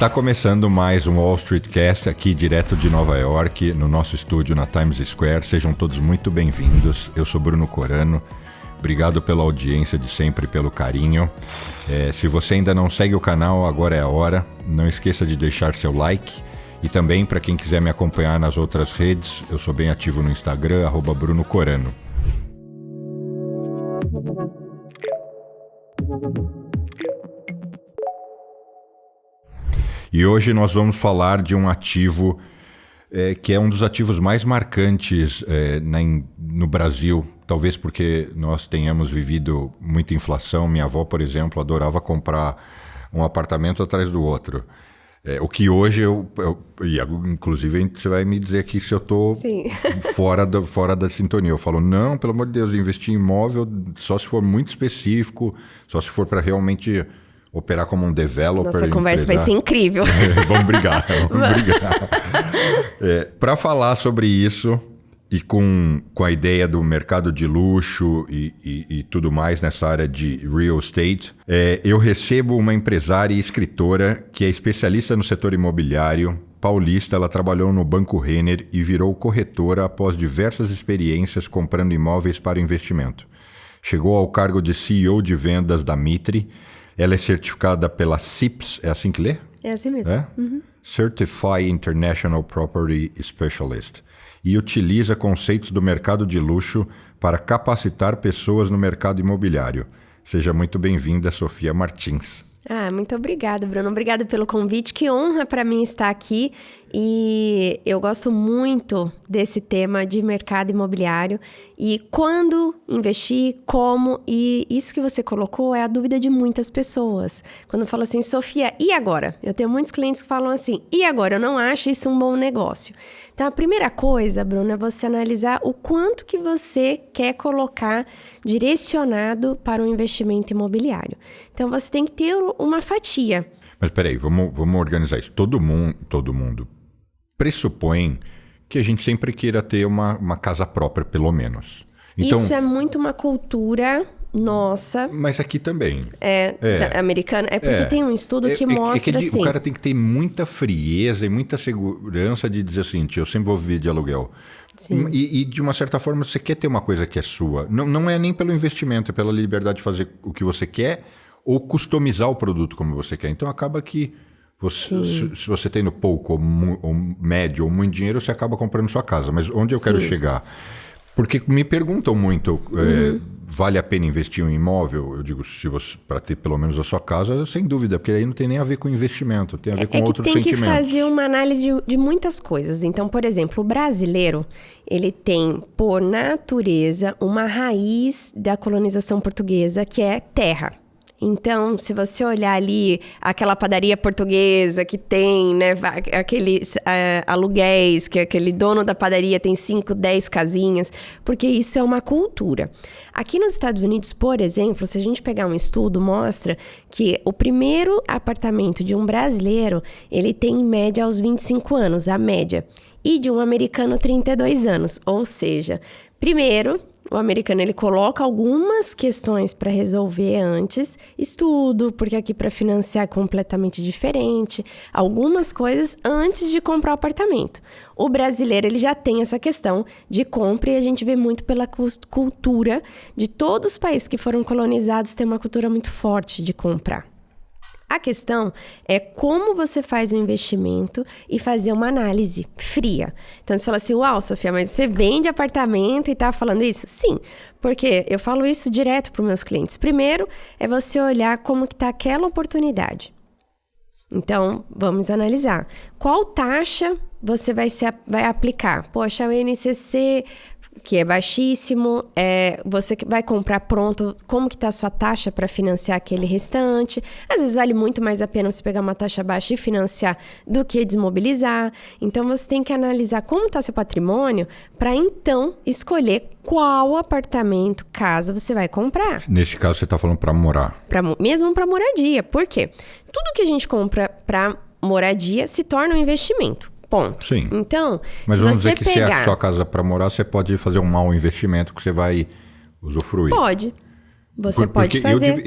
Está começando mais um Wall Street Cast aqui direto de Nova York, no nosso estúdio na Times Square. Sejam todos muito bem-vindos. Eu sou Bruno Corano. Obrigado pela audiência de sempre, pelo carinho. Se você ainda não segue o canal, agora é a hora. Não esqueça de deixar seu like. E também, para quem quiser me acompanhar nas outras redes, eu sou bem ativo no Instagram, @Bruno Corano. E hoje nós vamos falar de um ativo que é um dos ativos mais marcantes no Brasil, talvez porque nós tenhamos vivido muita inflação. Minha avó, por exemplo, adorava comprar um apartamento atrás do outro. O que hoje inclusive você vai me dizer aqui se eu estou fora da sintonia. Eu falo, não, pelo amor de Deus, investir em imóvel só se for muito específico, só se for para realmente operar como um developer. Nossa, a conversa vai ser incrível. Vamos brigar. Para falar sobre isso e com a ideia do mercado de luxo e tudo mais nessa área de real estate, eu recebo uma empresária e escritora que é especialista no setor imobiliário paulista. Ela trabalhou no Banco Renner e virou corretora após diversas experiências comprando imóveis para investimento. Chegou ao cargo de CEO de vendas da Mitre. Ela é certificada pela CIPS, é assim que lê? É assim mesmo. Uhum. Certified International Property Specialist. E utiliza conceitos do mercado de luxo para capacitar pessoas no mercado imobiliário. Seja muito bem-vinda, Sofia Martins. Muito obrigada, Bruno. Obrigada pelo convite. Que honra para mim estar aqui. E eu gosto muito desse tema de mercado imobiliário. E quando investir, como, e isso que você colocou é a dúvida de muitas pessoas. Quando eu falo assim, Sofia, e agora? Eu tenho muitos clientes que falam assim, e agora? Eu não acho isso um bom negócio. Então, a primeira coisa, Bruno, é você analisar o quanto que você quer colocar direcionado para o investimento imobiliário. Então, você tem que ter uma fatia. Mas peraí, vamos organizar isso. Todo mundo pressupõe que a gente sempre queira ter uma casa própria, pelo menos. Então, isso é muito uma cultura nossa. Mas aqui também. Americana. É porque tem um estudo que mostra assim. O cara tem que ter muita frieza e muita segurança de dizer assim, eu sempre vou viver de aluguel. Sim. E de uma certa forma você quer ter uma coisa que é sua. Não é nem pelo investimento, é pela liberdade de fazer o que você quer ou customizar o produto como você quer. Então acaba que se você tem pouco ou médio ou muito dinheiro, você acaba comprando sua casa. Mas onde eu quero chegar? Porque me perguntam muito, vale a pena investir em um imóvel? Eu digo, para ter pelo menos a sua casa, sem dúvida, porque aí não tem nem a ver com investimento, tem a ver com outros sentimentos. Tem que fazer uma análise de muitas coisas. Então, por exemplo, o brasileiro, ele tem, por natureza, uma raiz da colonização portuguesa, que é terra. Então, se você olhar ali aquela padaria portuguesa que tem, né, aqueles aluguéis, que aquele dono da padaria tem 5, 10 casinhas, porque isso é uma cultura. Aqui nos Estados Unidos, por exemplo, se a gente pegar um estudo, mostra que o primeiro apartamento de um brasileiro, ele tem em média aos 25 anos, a média, e de um americano 32 anos, ou seja, primeiro, o americano, ele coloca algumas questões para resolver antes, estudo, porque aqui para financiar é completamente diferente, algumas coisas antes de comprar o apartamento. O brasileiro, ele já tem essa questão de compra e a gente vê muito pela cultura de todos os países que foram colonizados, tem uma cultura muito forte de comprar. A questão é como você faz o investimento e fazer uma análise fria. Então, você fala assim, uau, Sofia, mas você vende apartamento e tá falando isso? Sim, porque eu falo isso direto para os meus clientes. Primeiro, é você olhar como que tá aquela oportunidade. Então, vamos analisar. Qual taxa você vai aplicar? Poxa, o INCC, que é baixíssimo, você vai comprar pronto, como que está a sua taxa para financiar aquele restante? Às vezes vale muito mais a pena você pegar uma taxa baixa e financiar do que desmobilizar. Então, você tem que analisar como está seu patrimônio para, então, escolher qual apartamento, casa você vai comprar. Nesse caso, você está falando para morar? Mesmo para moradia. Por quê? Tudo que a gente compra para moradia se torna um investimento. Ponto. Sim. Então, mas vamos dizer que se é a sua casa para morar, você pode fazer um mau investimento que você vai usufruir. Pode. Você pode fazer.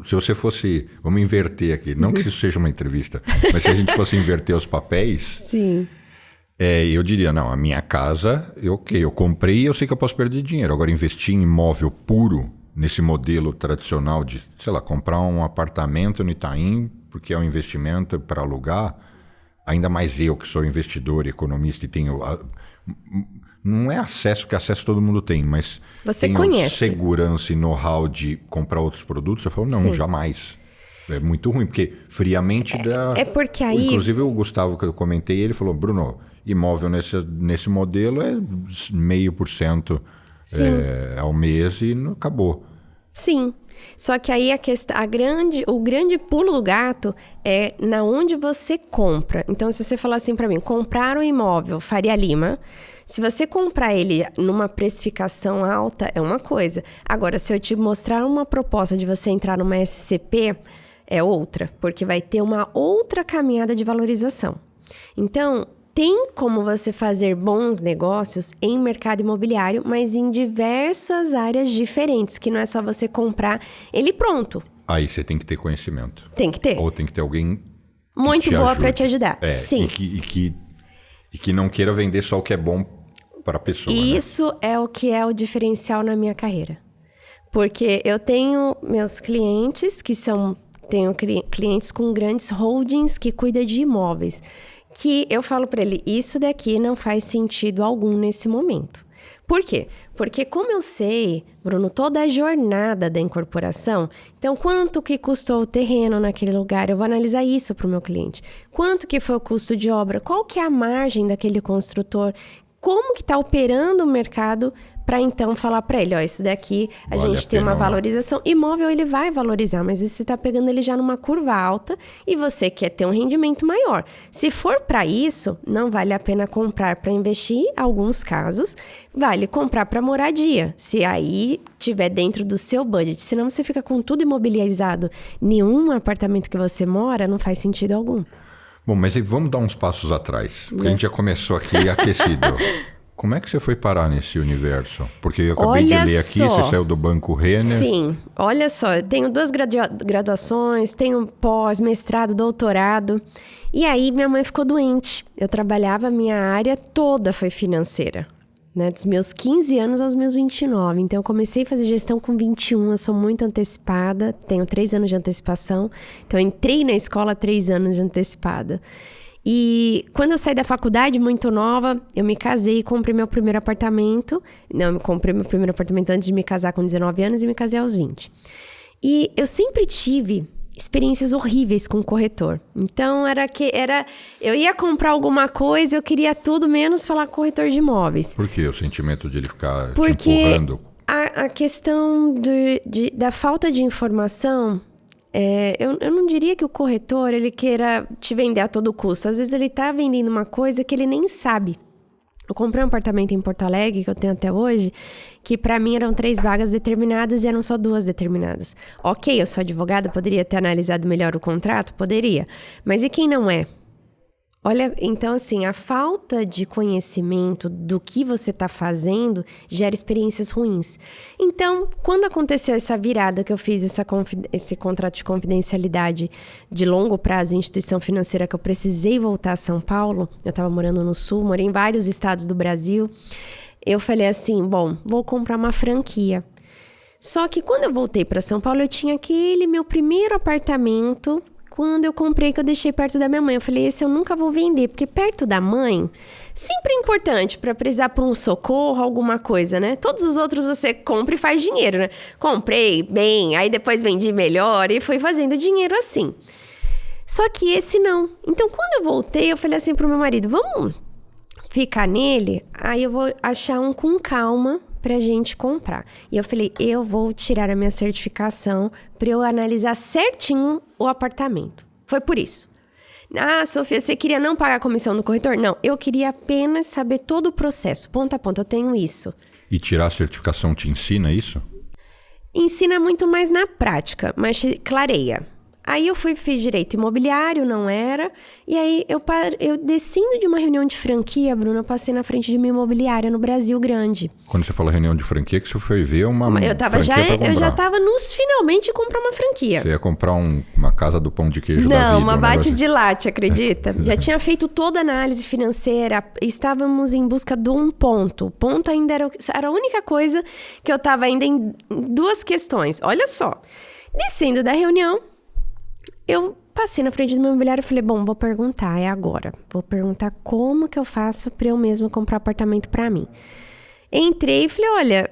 Se você fosse... Vamos inverter aqui. Não que isso seja uma entrevista. Mas se a gente fosse inverter os papéis... Sim. Eu diria, não, a minha casa, eu comprei e eu sei que eu posso perder dinheiro. Agora, investir em imóvel puro, nesse modelo tradicional de, sei lá, comprar um apartamento no Itaim, porque é um investimento para alugar, ainda mais eu que sou investidor, economista e tenho... Não é acesso, que acesso todo mundo tem, mas você tenho conhece. Segurança e know-how de comprar outros produtos. Eu falo, não, Sim. jamais. É muito ruim, porque friamente dá... É porque aí... Inclusive o Gustavo, que eu comentei, ele falou, Bruno, imóvel nesse modelo é 0,5% ao mês e acabou. Sim. Só que aí o grande pulo do gato é na onde você compra. Então, se você falar assim para mim, comprar um imóvel Faria Lima, se você comprar ele numa precificação alta, é uma coisa. Agora, se eu te mostrar uma proposta de você entrar numa SCP, é outra, porque vai ter uma outra caminhada de valorização. Então, tem como você fazer bons negócios em mercado imobiliário, mas em diversas áreas diferentes, que não é só você comprar ele pronto. Aí você tem que ter conhecimento. Tem que ter. Ou tem que ter alguém muito boa para te ajudar. Sim. E que não queira vender só o que é bom para a pessoa. Isso, né? É o que é o diferencial na minha carreira. Porque eu tenho meus clientes que são... Tenho clientes com grandes holdings que cuidam de imóveis. Que eu falo para ele, isso daqui não faz sentido algum nesse momento. Por quê? Porque como eu sei, Bruno, toda a jornada da incorporação, então quanto que custou o terreno naquele lugar, eu vou analisar isso para o meu cliente. Quanto que foi o custo de obra, qual que é a margem daquele construtor, como que está operando o mercado para então falar para ele, ó, isso daqui a gente tem uma valorização. Imóvel ele vai valorizar, mas você está pegando ele já numa curva alta e você quer ter um rendimento maior. Se for para isso, não vale a pena comprar para investir, alguns casos, vale comprar para moradia, se aí tiver dentro do seu budget. Senão você fica com tudo imobiliarizado. Nenhum apartamento que você mora não faz sentido algum. Bom, mas vamos dar uns passos atrás, porque a gente já começou aqui aquecido. Como é que você foi parar nesse universo? Porque eu acabei de ler aqui, você saiu do Banco Renner. Sim, olha só, eu tenho 2 graduações, tenho pós, mestrado, doutorado. E aí minha mãe ficou doente. Eu trabalhava, minha área toda foi financeira, né? Dos meus 15 anos aos meus 29. Então eu comecei a fazer gestão com 21, eu sou muito antecipada, tenho 3 anos de antecipação. Então eu entrei na escola 3 anos de antecipada. E quando eu saí da faculdade, muito nova, eu me casei e comprei meu primeiro apartamento. Não, eu comprei meu primeiro apartamento antes de me casar com 19 anos e me casei aos 20. E eu sempre tive experiências horríveis com o corretor. Então, eu ia comprar alguma coisa, eu queria tudo menos falar com corretor de imóveis. Por quê? O sentimento de ele ficar te empurrando? A questão da falta de informação... eu não diria que o corretor, ele queira te vender a todo custo. Às vezes ele tá vendendo uma coisa que ele nem sabe. Eu comprei um apartamento em Porto Alegre, que eu tenho até hoje, que pra mim eram 3 vagas determinadas e eram só 2 determinadas. Ok, eu sou advogada, poderia ter analisado melhor o contrato? Poderia. Mas e quem não é? Olha, então assim, a falta de conhecimento do que você está fazendo gera experiências ruins. Então, quando aconteceu essa virada que eu fiz esse contrato de confidencialidade de longo prazo em instituição financeira, que eu precisei voltar a São Paulo, eu estava morando no Sul, morei em vários estados do Brasil, eu falei assim, bom, vou comprar uma franquia. Só que quando eu voltei para São Paulo, eu tinha aquele meu primeiro apartamento... Quando eu comprei, que eu deixei perto da minha mãe. Eu falei, esse eu nunca vou vender, porque perto da mãe sempre é importante para precisar por um socorro, alguma coisa, né? Todos os outros você compra e faz dinheiro, né? Comprei bem, aí depois vendi melhor e fui fazendo dinheiro assim. Só que esse não. Então, quando eu voltei, eu falei assim pro meu marido, vamos ficar nele? Aí eu vou achar um com calma pra gente comprar. E eu falei, eu vou tirar a minha certificação pra eu analisar certinho o apartamento. Foi por isso. Ah, Sofia, você queria não pagar a comissão do corretor? Não, eu queria apenas saber todo o processo, ponto a ponto, eu tenho isso. E tirar a certificação te ensina isso? Ensina muito mais na prática, mas te clareia. Aí eu fiz direito imobiliário, não era. E aí eu descendo de uma reunião de franquia, Bruno, eu passei na frente de uma imobiliária no Brasil grande. Quando você fala reunião de franquia, que você foi ver uma eu já tava nos finalmente de comprar uma franquia. Você ia comprar uma casa do pão de queijo da vida. Não, uma bate de latte, acredita? Já tinha feito toda a análise financeira, estávamos em busca de um ponto. O ponto ainda era a única coisa que eu tava ainda em 2 questões. Olha só, descendo da reunião, eu passei na frente do meu imobiliário e falei, bom, vou perguntar, é agora. Vou perguntar como que eu faço para eu mesma comprar apartamento para mim. Entrei e falei, olha,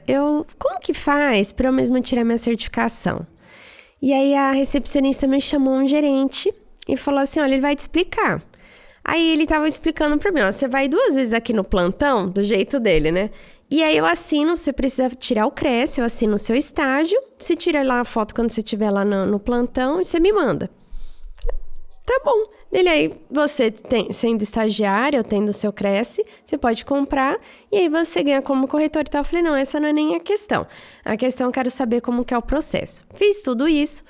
como que faz para eu mesma tirar minha certificação? E aí a recepcionista me chamou um gerente e falou assim, olha, ele vai te explicar. Aí ele tava explicando para mim, ó, você vai 2 vezes aqui no plantão, do jeito dele, né? E aí eu assino, você precisa tirar o CRES, eu assino o seu estágio, você tira lá a foto quando você estiver lá no plantão e você me manda. Tá bom. Ele aí, você sendo estagiário, tendo o seu Cresce, você pode comprar e aí você ganha como corretor e tal. Eu falei, não, essa não é nem a questão. A questão eu quero saber como que é o processo. Fiz tudo isso.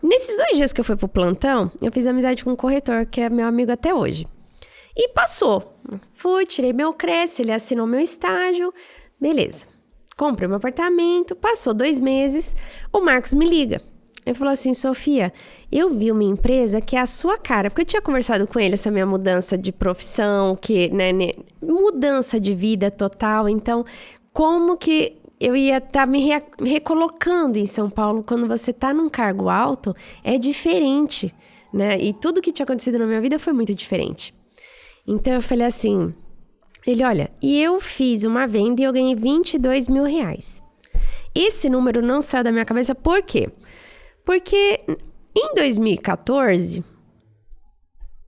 Nesses 2 dias que eu fui pro plantão, eu fiz amizade com um corretor, que é meu amigo até hoje. E passou. Fui, tirei meu Cresce, ele assinou meu estágio. Beleza. Comprei meu apartamento, passou 2 meses, o Marcos me liga. Ele falou assim, Sofia, eu vi uma empresa que é a sua cara, porque eu tinha conversado com ele essa minha mudança de profissão, mudança de vida total, então como que eu ia estar me recolocando em São Paulo quando você está num cargo alto, é diferente, né? E tudo que tinha acontecido na minha vida foi muito diferente. Então eu falei assim, ele, olha, e eu fiz uma venda e eu ganhei R$22 mil. Esse número não saiu da minha cabeça, por quê? Porque em 2014,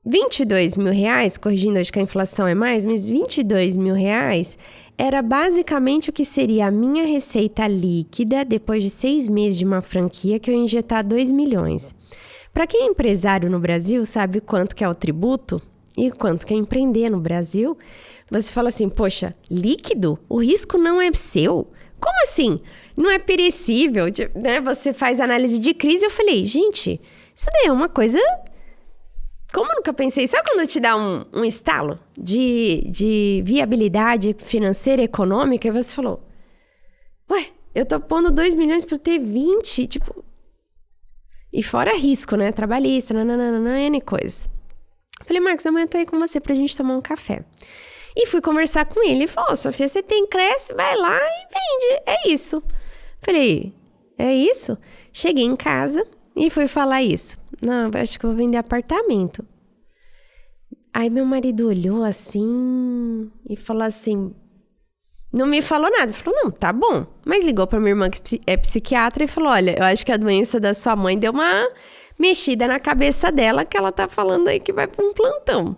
R$22 mil, corrigindo, acho que a inflação é mais, mas R$22 mil era basicamente o que seria a minha receita líquida depois de 6 meses de uma franquia que eu ia injetar 2 milhões. Para quem é empresário no Brasil, sabe quanto que é o tributo e quanto que é empreender no Brasil. Você fala assim, poxa, líquido? O risco não é seu? Como assim? Não é perecível, né? Você faz análise de crise. Eu falei, gente, isso daí é uma coisa... Como eu nunca pensei? Sabe quando te dá um estalo de viabilidade financeira e econômica? E você falou, ué, eu tô pondo 2 milhões pra ter 20, tipo... E fora risco, né? Trabalhista, N coisas. Eu falei, Marcos, amanhã eu tô aí com você pra gente tomar um café. E fui conversar com ele. Ele falou, Sofia, você tem Cresce, vai lá e vende. É isso. Falei, é isso? Cheguei em casa e fui falar isso. Não, acho que eu vou vender apartamento. Aí meu marido olhou assim e falou assim... Não me falou nada. Falou, não, tá bom. Mas ligou pra minha irmã que é psiquiatra e falou, olha, eu acho que a doença da sua mãe deu uma mexida na cabeça dela que ela tá falando aí que vai pra um plantão.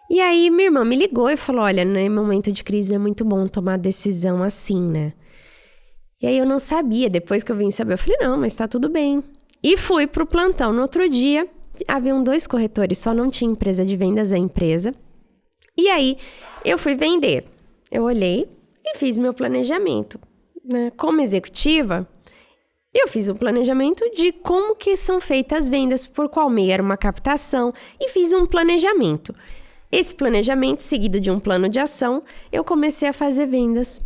E aí minha irmã me ligou e falou, olha, no momento de crise é muito bom tomar decisão assim, né? E aí eu não sabia, depois que eu vim saber, eu falei, não, mas tá tudo bem. E fui pro plantão. No outro dia, haviam 2 corretores, só não tinha empresa de vendas, a empresa. E aí, eu fui vender. Eu olhei e fiz meu planejamento, né? Como executiva, eu fiz um planejamento de como que são feitas as vendas, por qual meio era uma captação, e fiz um planejamento. Esse planejamento, seguido de um plano de ação, eu comecei a fazer vendas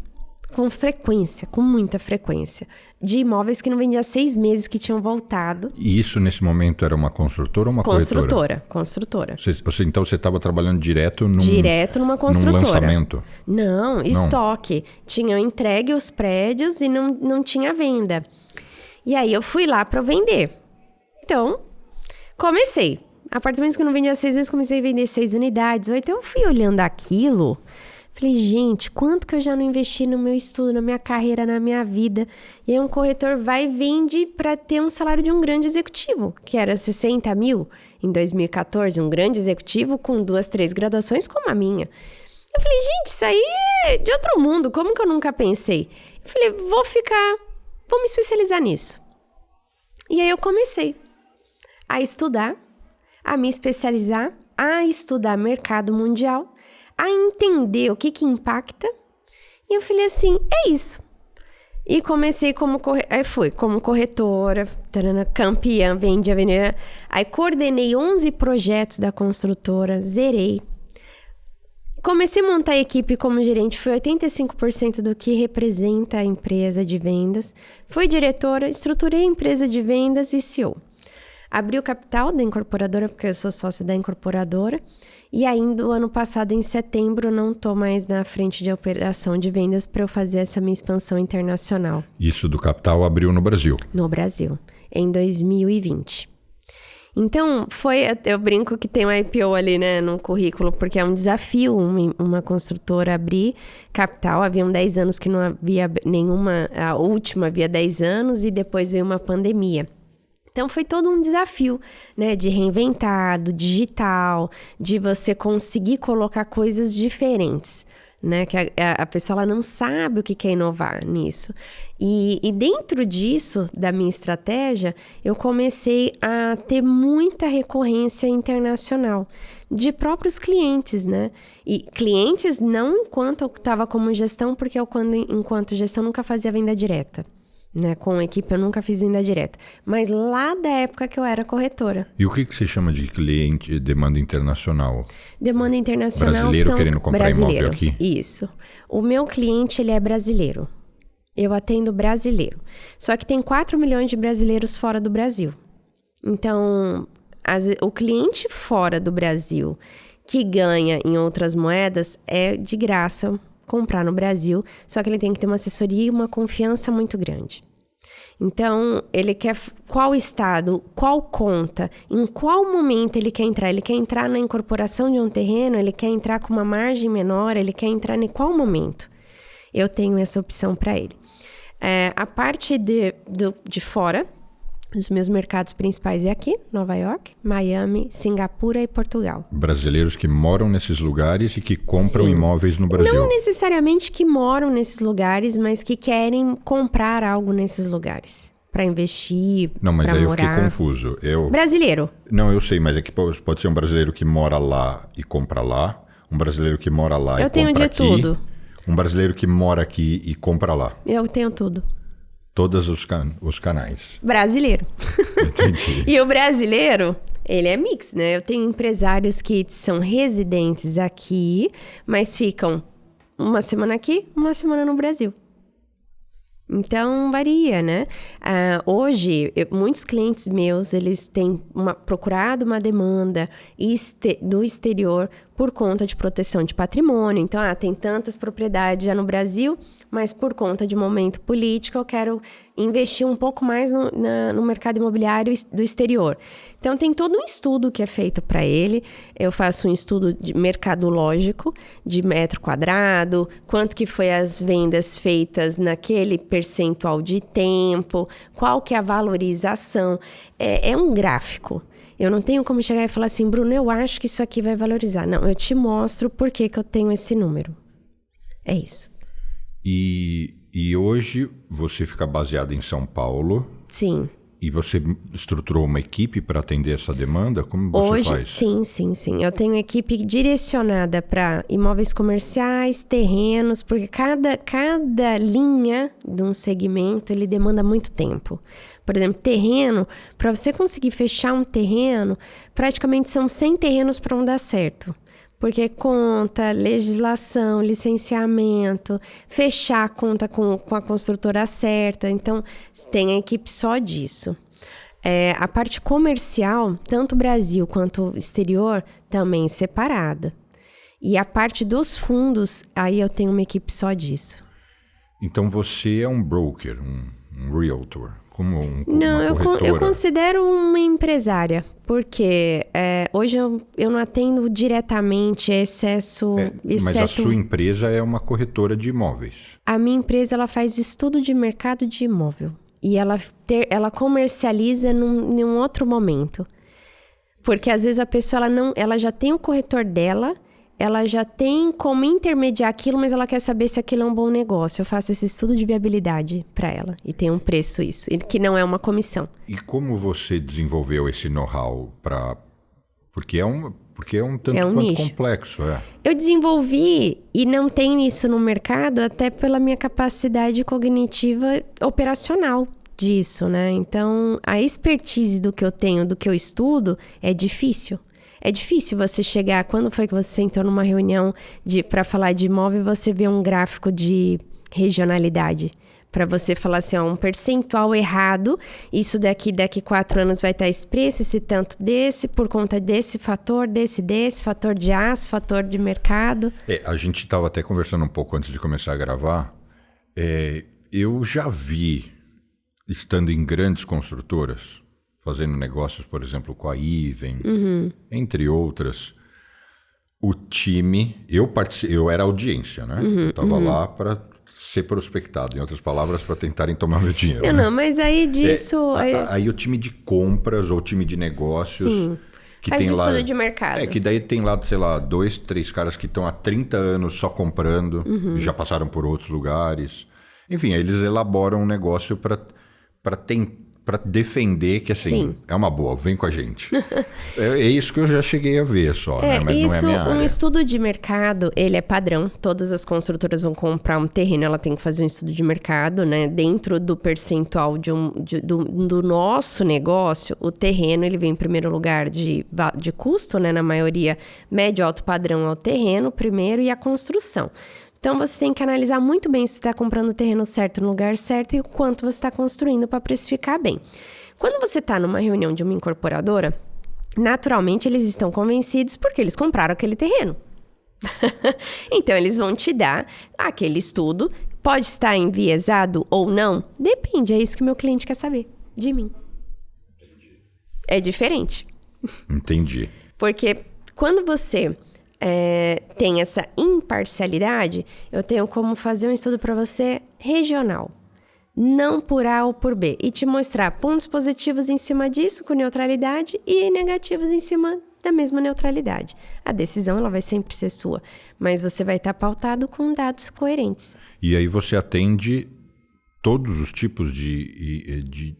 com frequência, com muita frequência, de imóveis que não vendiam há 6 meses, que tinham voltado. E isso, nesse momento, era uma construtora ou uma corretora? Construtora. Então, você estava trabalhando direto numa construtora. Num lançamento? Não, estoque. Tinham entregue os prédios e não tinha venda. E aí, eu fui lá para vender. Então, comecei. Apartamentos que não vendiam há 6 meses, comecei a vender 6 unidades, 8. Eu fui olhando aquilo... Falei, gente, quanto que eu já não investi no meu estudo, na minha carreira, na minha vida. E aí um corretor vai e vende para ter um salário de um grande executivo, que era 60 mil em 2014, um grande executivo com 2, 3 graduações como a minha. Eu falei, gente, isso aí é de outro mundo, como que eu nunca pensei? Eu falei, vou me especializar nisso. E aí eu comecei a estudar, a me especializar, a estudar mercado mundial, a entender o que impacta. E eu falei assim, é isso. E comecei aí fui como corretora, campeã, vendi a Avenida. Aí coordenei 11 projetos da construtora, zerei. Comecei a montar a equipe como gerente, fui 85% do que representa a empresa de vendas. Fui diretora, estruturei a empresa de vendas e CEO. Abri o capital da incorporadora, porque eu sou sócia da incorporadora. E ainda o ano passado, em setembro, não estou mais na frente de operação de vendas para eu fazer essa minha expansão internacional. Isso do capital abriu no Brasil? No Brasil, em 2020. Então, eu brinco que tem um IPO ali, né, no currículo, porque é um desafio uma construtora abrir capital. Haviam 10 anos que não havia nenhuma, a última havia 10 anos e depois veio uma pandemia. Então, foi todo um desafio, né, de reinventar, do digital, de você conseguir colocar coisas diferentes, né, que a pessoa ela não sabe o que é inovar nisso. E dentro disso, da minha estratégia, eu comecei a ter muita recorrência internacional de próprios clientes, né? E clientes não enquanto eu estava como gestão, porque eu, enquanto gestão, nunca fazia venda direta. Né, com a equipe eu nunca fiz venda direta, mas lá da época que eu era corretora. E o que você chama de cliente demanda internacional? Demanda internacional brasileiro querendo comprar imóvel aqui? Isso. O meu cliente, ele é brasileiro. Eu atendo brasileiro. Só que tem 4 milhões de brasileiros fora do Brasil. Então, o cliente fora do Brasil que ganha em outras moedas é de graça comprar no Brasil, só que ele tem que ter uma assessoria e uma confiança muito grande. Então, ele quer qual estado, qual conta, em qual momento ele quer entrar. Ele quer entrar na incorporação de um terreno, ele quer entrar com uma margem menor, ele quer entrar em qual momento. Eu tenho essa opção para ele. A parte de fora, os meus mercados principais é aqui, Nova York, Miami, Singapura e Portugal. Brasileiros que moram nesses lugares e que compram imóveis no Brasil. Não necessariamente que moram nesses lugares, mas que querem comprar algo nesses lugares para investir, para morar. Não, mas aí eu fiquei confuso. Brasileiro. Não, eu sei, mas é que pode ser um brasileiro que mora lá e compra lá, um brasileiro que mora lá e compra aqui. Eu tenho de tudo. Um brasileiro que mora aqui e compra lá. Eu tenho tudo. Todos os canais. Brasileiro. Entendi. E o brasileiro, ele é mix, né? Eu tenho empresários que são residentes aqui, mas ficam uma semana aqui, uma semana no Brasil. Então, varia, né? Hoje, muitos clientes meus, eles têm procurado uma demanda do exterior por conta de proteção de patrimônio. Então, tem tantas propriedades já no Brasil, mas por conta de momento político, eu quero investir um pouco mais no mercado imobiliário do exterior. Então, tem todo um estudo que é feito para ele. Eu faço um estudo mercadológico, de metro quadrado, quanto que foi as vendas feitas naquele percentual de tempo, qual que é a valorização. É um gráfico. Eu não tenho como chegar e falar assim, Bruno, eu acho que isso aqui vai valorizar. Não, eu te mostro por que eu tenho esse número. É isso. E hoje você fica baseado em São Paulo? Sim. E você estruturou uma equipe para atender essa demanda? Como você faz? Sim. Eu tenho equipe direcionada para imóveis comerciais, terrenos, porque cada linha de um segmento, ele demanda muito tempo. Por exemplo, terreno, para você conseguir fechar um terreno, praticamente são 100 terrenos para dar certo. Porque conta, legislação, licenciamento, fechar a conta com a construtora certa. Então, tem a equipe só disso. A parte comercial, tanto Brasil quanto exterior, também separada. E a parte dos fundos, aí eu tenho uma equipe só disso. Então, você é um broker, um realtor? Não, eu considero uma empresária, porque hoje eu não atendo diretamente excesso... Mas a sua empresa é uma corretora de imóveis. A minha empresa ela faz estudo de mercado de imóvel e ela comercializa num outro momento. Porque às vezes a pessoa ela já tem o corretor dela, ela já tem como intermediar aquilo, mas ela quer saber se aquilo é um bom negócio. Eu faço esse estudo de viabilidade para ela e tem um preço isso, que não é uma comissão. E como você desenvolveu esse know-how porque é um tanto quanto nicho. complexo, Eu desenvolvi e não tenho isso no mercado até pela minha capacidade cognitiva operacional disso, né? Então, a expertise do que eu tenho, do que eu estudo, é difícil. É difícil você chegar... Quando foi que você sentou numa reunião para falar de imóvel e você vê um gráfico de regionalidade? Para você falar assim, ó, um percentual errado, isso daqui 4 anos vai estar esse preço, esse tanto desse, por conta desse fator, desse, fator de aço, fator de mercado. A gente estava até conversando um pouco antes de começar a gravar. Eu já vi, estando em grandes construtoras, fazendo negócios, por exemplo, com a Iven, entre outras, o time... Eu era audiência, né? Eu estava lá para ser prospectado, em outras palavras, para tentarem tomar meu dinheiro. Não, mas aí disso... Aí o time de compras ou o time de negócios... Sim. Que faz tem estudo lá, de mercado. Que daí tem lá, sei lá, 2, 3 caras que estão há 30 anos só comprando, já passaram por outros lugares. Enfim, aí eles elaboram um negócio para defender que, assim, Sim. é uma boa, vem com a gente. é isso que eu já cheguei a ver só, né? Mas isso, não é a minha área. Um estudo de mercado, ele é padrão. Todas as construtoras vão comprar um terreno, ela tem que fazer um estudo de mercado, né? Dentro do percentual do nosso negócio, o terreno, ele vem em primeiro lugar de custo, né? Na maioria, médio alto padrão é o terreno primeiro e a construção. Então, você tem que analisar muito bem se você está comprando o terreno certo no lugar certo e o quanto você está construindo para precificar bem. Quando você está numa reunião de uma incorporadora, naturalmente eles estão convencidos porque eles compraram aquele terreno. Então, eles vão te dar aquele estudo. Pode estar enviesado ou não? Depende, é isso que o meu cliente quer saber de mim. É diferente. Entendi. Porque quando você... tem essa imparcialidade, eu tenho como fazer um estudo para você regional, não por A ou por B, e te mostrar pontos positivos em cima disso com neutralidade e negativos em cima da mesma neutralidade. A decisão ela vai sempre ser sua, mas você vai estar pautado com dados coerentes. E aí você atende todos os tipos de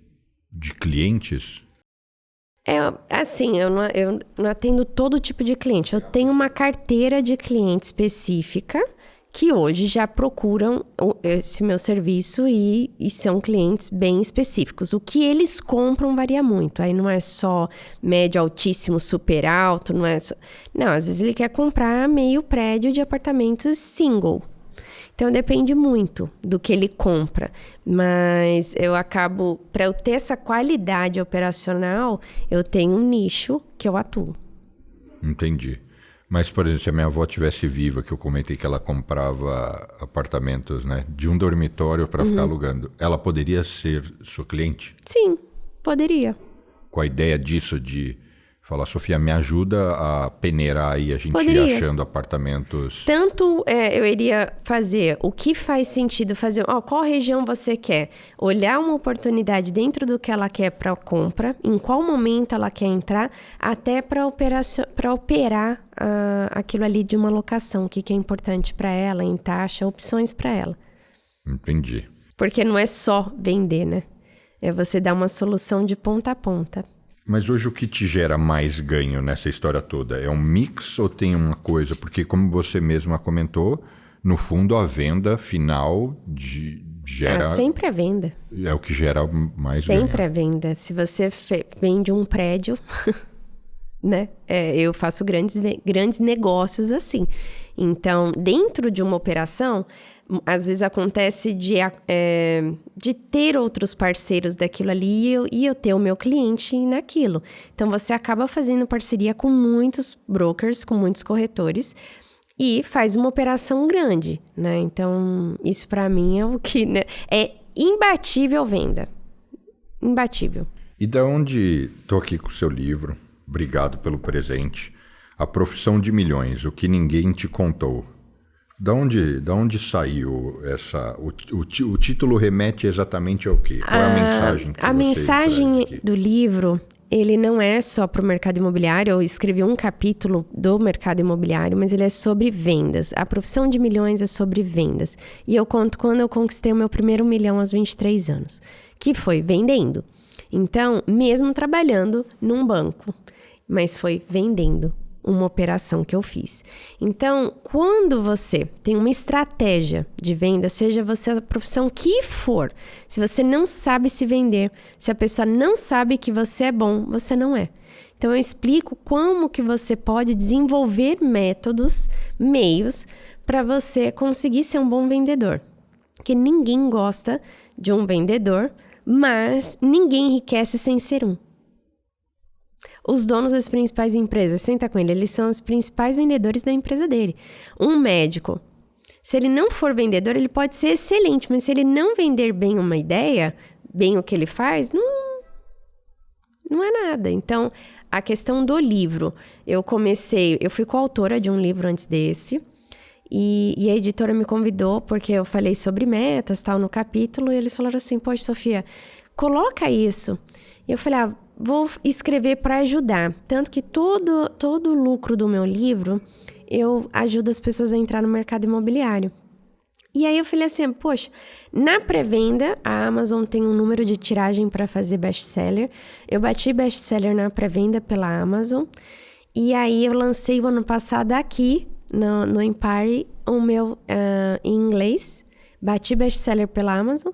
clientes? Assim, eu não atendo todo tipo de cliente. Eu tenho uma carteira de cliente específica que hoje já procuram esse meu serviço e são clientes bem específicos. O que eles compram varia muito. Aí não é só médio, altíssimo, super alto, não é só... Não, às vezes ele quer comprar meio prédio de apartamentos single. Então, depende muito do que ele compra. Mas eu acabo... Para eu ter essa qualidade operacional, eu tenho um nicho que eu atuo. Entendi. Mas, por exemplo, se a minha avó tivesse viva, que eu comentei que ela comprava apartamentos, né, de um dormitório para ficar alugando, ela poderia ser sua cliente? Sim, poderia. Com a ideia disso de... Falar, Sofia, me ajuda a peneirar aí, a gente ir achando apartamentos... Tanto eu iria fazer o que faz sentido fazer... qual região você quer? Olhar uma oportunidade dentro do que ela quer para compra, em qual momento ela quer entrar, até para operar aquilo ali de uma locação, o que é importante para ela, em taxa, opções para ela. Entendi. Porque não é só vender, né? É você dar uma solução de ponta a ponta. Mas hoje o que te gera mais ganho nessa história toda? É um mix ou tem uma coisa? Porque como você mesma comentou, no fundo a venda final gera... sempre a venda. É o que gera mais ganho. Sempre a venda. Se você vende um prédio, né? Eu faço grandes negócios assim. Então, dentro de uma operação... Às vezes acontece de ter outros parceiros daquilo ali e eu ter o meu cliente naquilo. Então, você acaba fazendo parceria com muitos brokers, com muitos corretores e faz uma operação grande, né? Então, isso para mim é o que... Né? É imbatível venda. Imbatível. E da onde... Tô aqui com o seu livro. Obrigado pelo presente. A Profissão de Milhões, o que ninguém te contou. Da onde saiu essa... O título remete exatamente ao quê? Qual é a mensagem que A mensagem do livro, ele não é só para o mercado imobiliário. Eu escrevi um capítulo do mercado imobiliário, mas ele é sobre vendas. A Profissão de Milhões é sobre vendas. E eu conto quando eu conquistei o meu primeiro milhão aos 23 anos, que foi vendendo. Então, mesmo trabalhando num banco, mas foi vendendo. uma operação que eu fiz. Então, quando você tem uma estratégia de venda, seja você a profissão que for, se você não sabe se vender, se a pessoa não sabe que você é bom, você não é. Então, eu explico como que você pode desenvolver métodos, meios, para você conseguir ser um bom vendedor. Porque ninguém gosta de um vendedor, mas ninguém enriquece sem ser um. Os donos das principais empresas, senta com ele, eles são os principais vendedores da empresa dele. Um médico, se ele não for vendedor, ele pode ser excelente, mas se ele não vender bem uma ideia, bem o que ele faz, não é nada. Então, a questão do livro, eu fui coautora de um livro antes desse, e a editora me convidou porque eu falei sobre metas, tal, no capítulo, e eles falaram assim, poxa, Sofia, coloca isso. E eu falei, vou escrever para ajudar. Tanto que todo o lucro do meu livro, eu ajudo as pessoas a entrar no mercado imobiliário. E aí eu falei assim, poxa, na pré-venda, a Amazon tem um número de tiragem para fazer best-seller. Eu bati best-seller na pré-venda pela Amazon. E aí eu lancei o ano passado aqui, no Empire, o meu em inglês. Bati best-seller pela Amazon.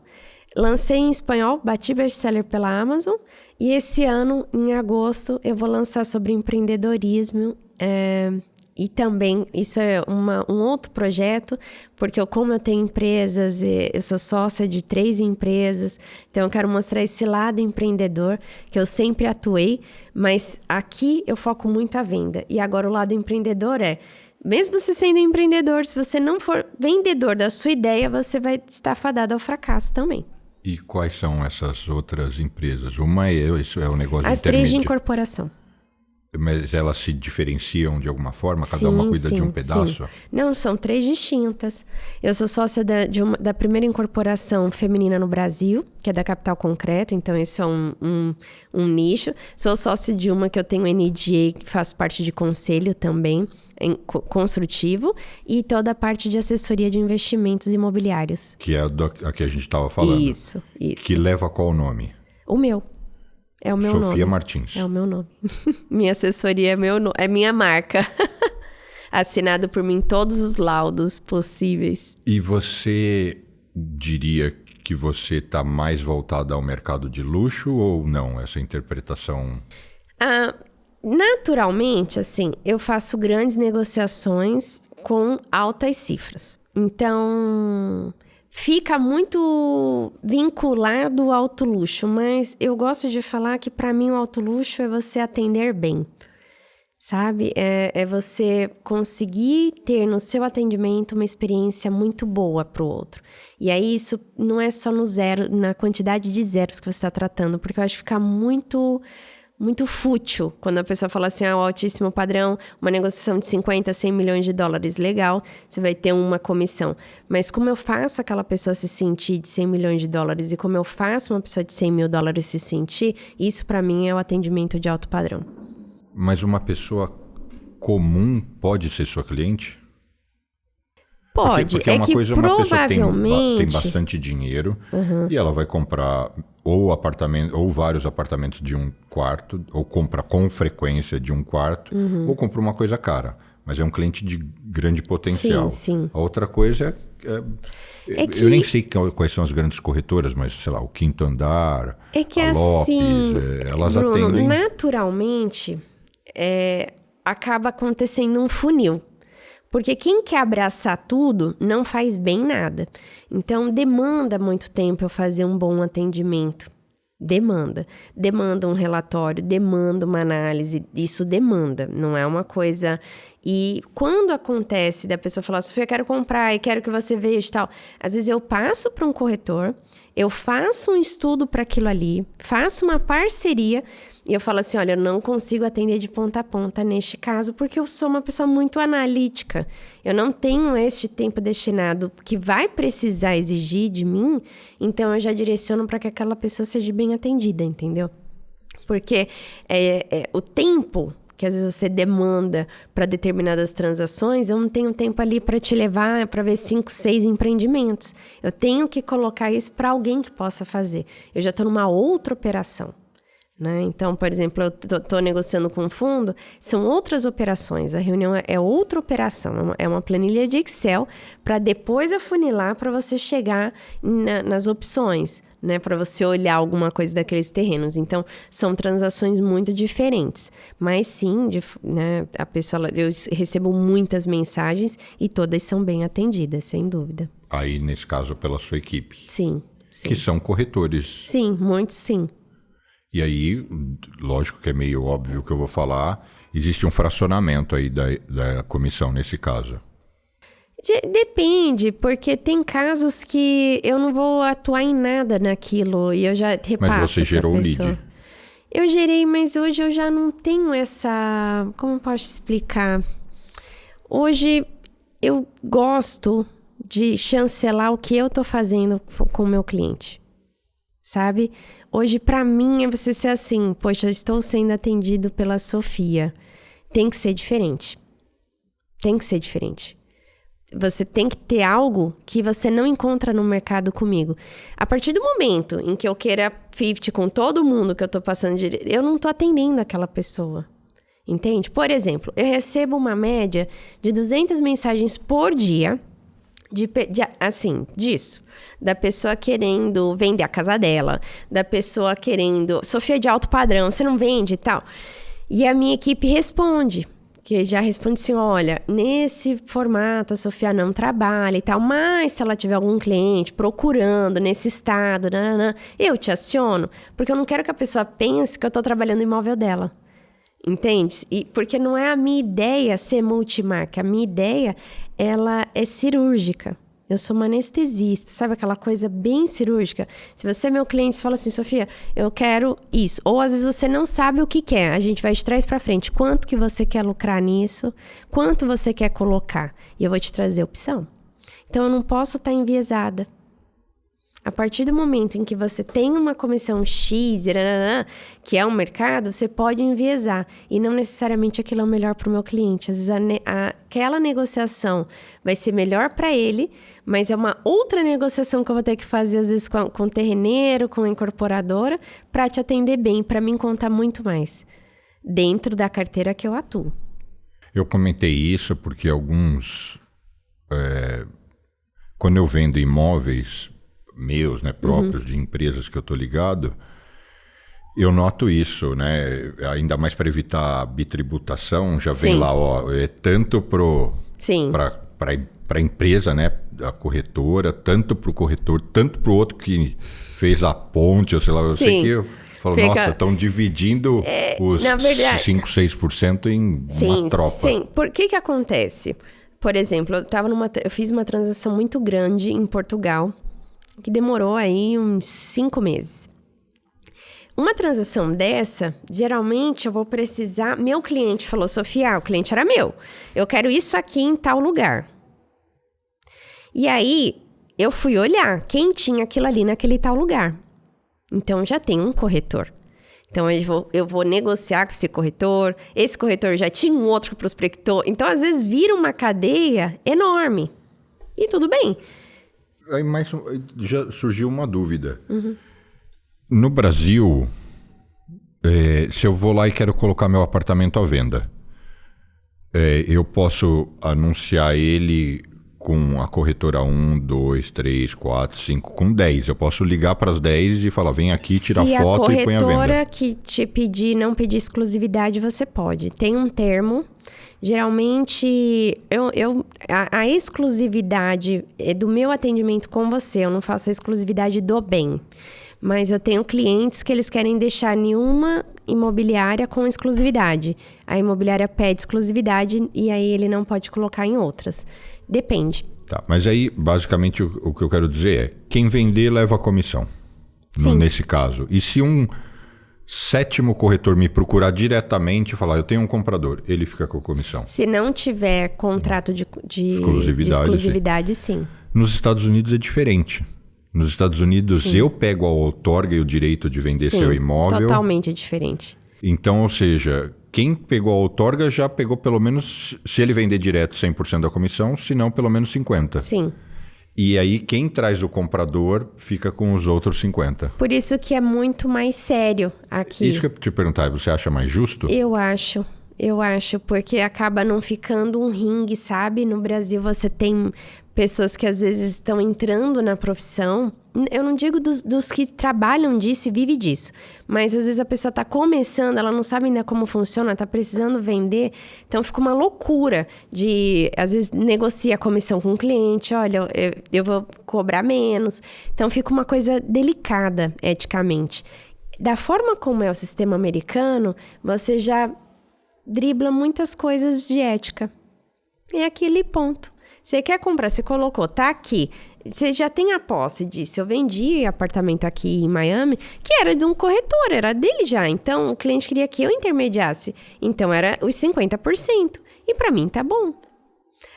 Lancei em espanhol, bati best-seller pela Amazon. E esse ano, em agosto, eu vou lançar sobre empreendedorismo. E também, isso é um outro projeto, porque como eu tenho empresas, eu sou sócia de 3 empresas, então eu quero mostrar esse lado empreendedor, que eu sempre atuei, mas aqui eu foco muito a venda. E agora o lado empreendedor mesmo você sendo empreendedor, se você não for vendedor da sua ideia, você vai estar fadado ao fracasso também. E quais são essas outras empresas? Isso é o negócio As 3 de incorporação. Mas elas se diferenciam de alguma forma? Cada uma cuida de um pedaço? Sim. Não, são 3 distintas. Eu sou sócia da primeira incorporação feminina no Brasil, que é da Capital Concreto, então isso é um nicho. Sou sócia de uma que eu tenho NDA, que faço parte de conselho também, construtivo, e toda a parte de assessoria de investimentos imobiliários. Que é a que a gente estava falando. Isso. Que leva qual nome? O meu. É o meu nome. Sofia Martins. É o meu nome. Minha assessoria é minha marca. Assinado por mim todos os laudos possíveis. E você diria que você está mais voltada ao mercado de luxo ou não? Essa interpretação... Naturalmente, assim, eu faço grandes negociações com altas cifras. Então... fica muito vinculado ao alto luxo, mas eu gosto de falar que para mim o alto luxo é você atender bem, sabe? É você conseguir ter no seu atendimento uma experiência muito boa para o outro. E aí isso não é só no zero, na quantidade de zeros que você está tratando, porque eu acho que fica muito fútil quando a pessoa fala assim, o altíssimo padrão, uma negociação de 50, 100 milhões de dólares, legal, você vai ter uma comissão. Mas como eu faço aquela pessoa se sentir de 100 milhões de dólares e como eu faço uma pessoa de 100 mil dólares se sentir, isso para mim é o atendimento de alto padrão. Mas uma pessoa comum pode ser sua cliente? Pode, porque uma coisa, provavelmente... uma pessoa tem bastante dinheiro e ela vai comprar ou vários apartamentos de um quarto, ou compra com frequência de um quarto, ou compra uma coisa cara. Mas é um cliente de grande potencial. Sim. A outra coisa eu nem sei quais são as grandes corretoras, mas sei lá, o Quinto Andar, a Lopes, elas Bruno, atendem... naturalmente, acaba acontecendo um funil. Porque quem quer abraçar tudo não faz bem nada. Então, demanda muito tempo eu fazer um bom atendimento. Demanda um relatório, demanda uma análise. Isso demanda, não é uma coisa... E quando acontece da pessoa falar, Sofia, eu quero comprar e quero que você veja e tal. Às vezes eu passo para um corretor, eu faço um estudo para aquilo ali, faço uma parceria... E eu falo assim, olha, eu não consigo atender de ponta a ponta neste caso, porque eu sou uma pessoa muito analítica. Eu não tenho este tempo destinado que vai precisar exigir de mim, então eu já direciono para que aquela pessoa seja bem atendida, entendeu? Porque o tempo que às vezes você demanda para determinadas transações, eu não tenho tempo ali para te levar para ver 5, 6 empreendimentos. Eu tenho que colocar isso para alguém que possa fazer. Eu já estou numa outra operação. né? Então, por exemplo, eu tô negociando com um fundo, são outras operações. A reunião é outra operação, é uma planilha de Excel para depois afunilar para você chegar nas opções, né? Para você olhar alguma coisa daqueles terrenos. Então, são transações muito diferentes. Mas sim, né, a pessoa, eu recebo muitas mensagens e todas são bem atendidas, sem dúvida. Aí, nesse caso, pela sua equipe. Sim, sim. Que são corretores. Sim, muitos sim. E aí, lógico que é meio óbvio que eu vou falar, existe um fracionamento aí da comissão nesse caso. Depende, porque tem casos que eu não vou atuar em nada naquilo e eu já repasso. Mas você gerou o lead. Eu gerei, mas hoje eu já não tenho essa... Como eu posso explicar? Hoje eu gosto de chancelar o que eu tô fazendo com o meu cliente, sabe? Hoje, para mim, é você ser assim, poxa, eu estou sendo atendido pela Sofia. Tem que ser diferente. Tem que ser diferente. Você tem que ter algo que você não encontra no mercado comigo. A partir do momento em que eu queira 50 com todo mundo que eu tô passando eu não tô atendendo aquela pessoa. Entende? Por exemplo, eu recebo uma média de 200 mensagens por dia disso. Da pessoa querendo vender a casa dela, da pessoa querendo... Sofia de alto padrão, você não vende e tal. E a minha equipe responde, que já responde assim, olha, nesse formato a Sofia não trabalha e tal, mas se ela tiver algum cliente procurando nesse estado, eu te aciono, porque eu não quero que a pessoa pense que eu tô trabalhando no imóvel dela. Entende? E porque não é a minha ideia ser multimarca, a minha ideia, ela é cirúrgica. Eu sou uma anestesista, sabe aquela coisa bem cirúrgica? Se você é meu cliente, você fala assim, Sofia, eu quero isso. Ou às vezes você não sabe o que quer, a gente vai de trás para frente. Quanto que você quer lucrar nisso? Quanto você quer colocar? E eu vou te trazer opção. Então eu não posso estar enviesada. A partir do momento em que você tem uma comissão X, que é um mercado, você pode enviesar. E não necessariamente aquilo é o melhor para o meu cliente. Às vezes aquela negociação vai ser melhor para ele, mas é uma outra negociação que eu vou ter que fazer, às vezes, com o terreneiro, com a incorporadora, para te atender bem, para me contar muito mais dentro da carteira que eu atuo. Eu comentei isso porque quando eu vendo imóveis meus, né, próprios, de empresas que eu tô ligado, eu noto isso, né? Ainda mais para evitar a bitributação, já vem lá, ó, é tanto para a empresa, né, a corretora, tanto para o corretor, tanto para o outro que fez a ponte, ou sei lá, eu sei que eu falo, nossa, estão dividindo os 5, 6% em uma tropa. Sim, por que acontece? Por exemplo, eu fiz uma transação muito grande em Portugal, que demorou aí uns 5 meses. Uma transação dessa, geralmente eu vou precisar... Meu cliente falou, Sofia, o cliente era meu. Eu quero isso aqui em tal lugar. E aí, eu fui olhar quem tinha aquilo ali naquele tal lugar. Então, já tem um corretor. Então, eu vou negociar com esse corretor já tinha um outro que prospectou. Então, às vezes, vira uma cadeia enorme. E tudo bem. Aí, mas já surgiu uma dúvida. No Brasil, se eu vou lá e quero colocar meu apartamento à venda, eu posso anunciar ele com a corretora 1, 2, 3, 4, 5, com 10. Eu posso ligar para as 10 e falar, vem aqui, tira foto e põe à venda. Se a corretora que te não pedir exclusividade, você pode. Tem um termo. Geralmente, a exclusividade do meu atendimento com você, eu não faço a exclusividade do bem. Mas eu tenho clientes que eles querem deixar nenhuma imobiliária com exclusividade. A imobiliária pede exclusividade e aí ele não pode colocar em outras. Depende. Tá, mas aí, basicamente, o que eu quero dizer é, quem vender leva a comissão, nesse caso. E se um 7º corretor me procurar diretamente e falar, eu tenho um comprador, ele fica com a comissão? Se não tiver contrato de exclusividade, sim. Nos Estados Unidos é diferente. Nos Estados Unidos, eu pego a outorga e o direito de vender seu imóvel. Totalmente diferente. Então, ou seja, quem pegou a outorga já pegou pelo menos, se ele vender direto 100% da comissão, se não, pelo menos 50%. Sim. E aí quem traz o comprador fica com os outros 50. Por isso que é muito mais sério aqui. Isso que eu ia te perguntar, você acha mais justo? Eu acho, porque acaba não ficando um ringue, sabe? No Brasil você tem pessoas que às vezes estão entrando na profissão. Eu não digo dos que trabalham disso e vivem disso, mas às vezes a pessoa está começando, ela não sabe ainda como funciona, está precisando vender, então fica uma loucura de, às vezes, negocia a comissão com o cliente, olha, eu vou cobrar menos, então fica uma coisa delicada, eticamente. Da forma como é o sistema americano, você já dribla muitas coisas de ética. É aquele ponto. Você quer comprar, você colocou, tá aqui. Você já tem a posse disso. Eu vendi apartamento aqui em Miami, que era de um corretor, era dele já. Então, o cliente queria que eu intermediasse. Então, era os 50%. E pra mim, tá bom.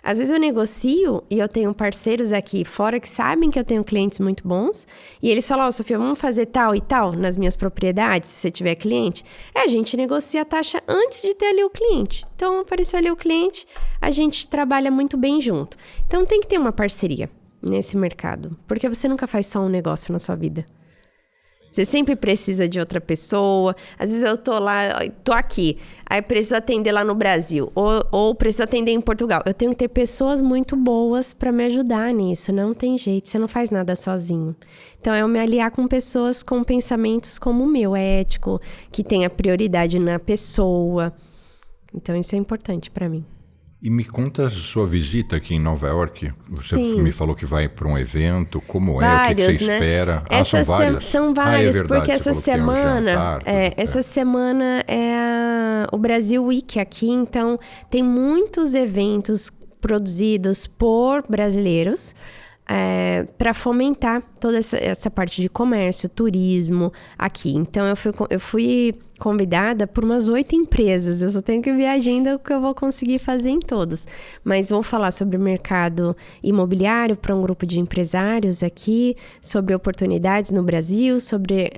Às vezes eu negocio e eu tenho parceiros aqui fora que sabem que eu tenho clientes muito bons. E eles falam, Sofia, vamos fazer tal e tal nas minhas propriedades, se você tiver cliente. A gente negocia a taxa antes de ter ali o cliente. Então, apareceu ali o cliente, a gente trabalha muito bem junto. Então, tem que ter uma parceria nesse mercado. Porque você nunca faz só um negócio na sua vida. Você sempre precisa de outra pessoa. Às vezes eu tô lá, tô aqui. Aí preciso atender lá no Brasil. Ou preciso atender em Portugal. Eu tenho que ter pessoas muito boas para me ajudar nisso. Não tem jeito. Você não faz nada sozinho. Então, é eu me aliar com pessoas com pensamentos como o meu, ético, que tenha prioridade na pessoa. Então, isso é importante para mim. E me conta a sua visita aqui em Nova York. Você Sim. me falou que vai para um evento. Como Vários, o que você espera? São várias? São vários, é verdade, porque essa semana... essa semana é o Brasil Week aqui. Então, tem muitos eventos produzidos por brasileiros para fomentar toda essa parte de comércio, turismo aqui. Então, eu fui convidada por umas 8 empresas. Eu só tenho que ver a agenda que eu vou conseguir fazer em todos. Mas vou falar sobre o mercado imobiliário para um grupo de empresários aqui, sobre oportunidades no Brasil, sobre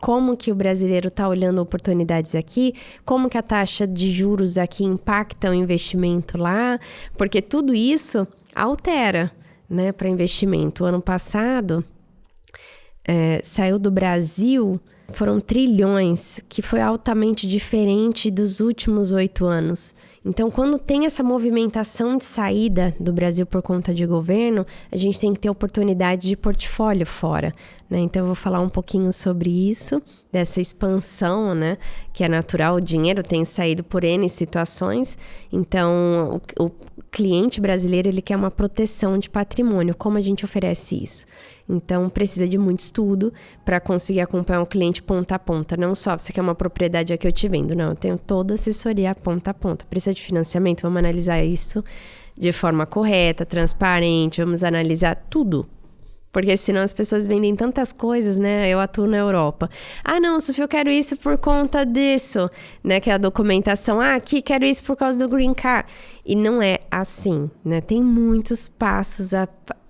como que o brasileiro está olhando oportunidades aqui, como que a taxa de juros aqui impacta o investimento lá, porque tudo isso altera, né, para investimento. O ano passado saiu do Brasil, foram trilhões, que foi altamente diferente dos últimos 8 anos. Então, quando tem essa movimentação de saída do Brasil por conta de governo, a gente tem que ter oportunidade de portfólio fora, né? Então, eu vou falar um pouquinho sobre isso, dessa expansão, né? Que é natural, o dinheiro tem saído por N situações. Então, o cliente brasileiro, ele quer uma proteção de patrimônio. Como a gente oferece isso? Então, precisa de muito estudo para conseguir acompanhar um cliente ponta a ponta. Não só você quer uma propriedade aqui eu te vendo. Não, eu tenho toda a assessoria ponta a ponta. Precisa de financiamento? Vamos analisar isso de forma correta, transparente. Vamos analisar tudo. Porque senão as pessoas vendem tantas coisas, né? Eu atuo na Europa. Ah, não, Sofia, eu quero isso por conta disso, né? Que é a documentação. Ah, aqui quero isso por causa do Green Card. E não é assim, né? Tem muitos passos,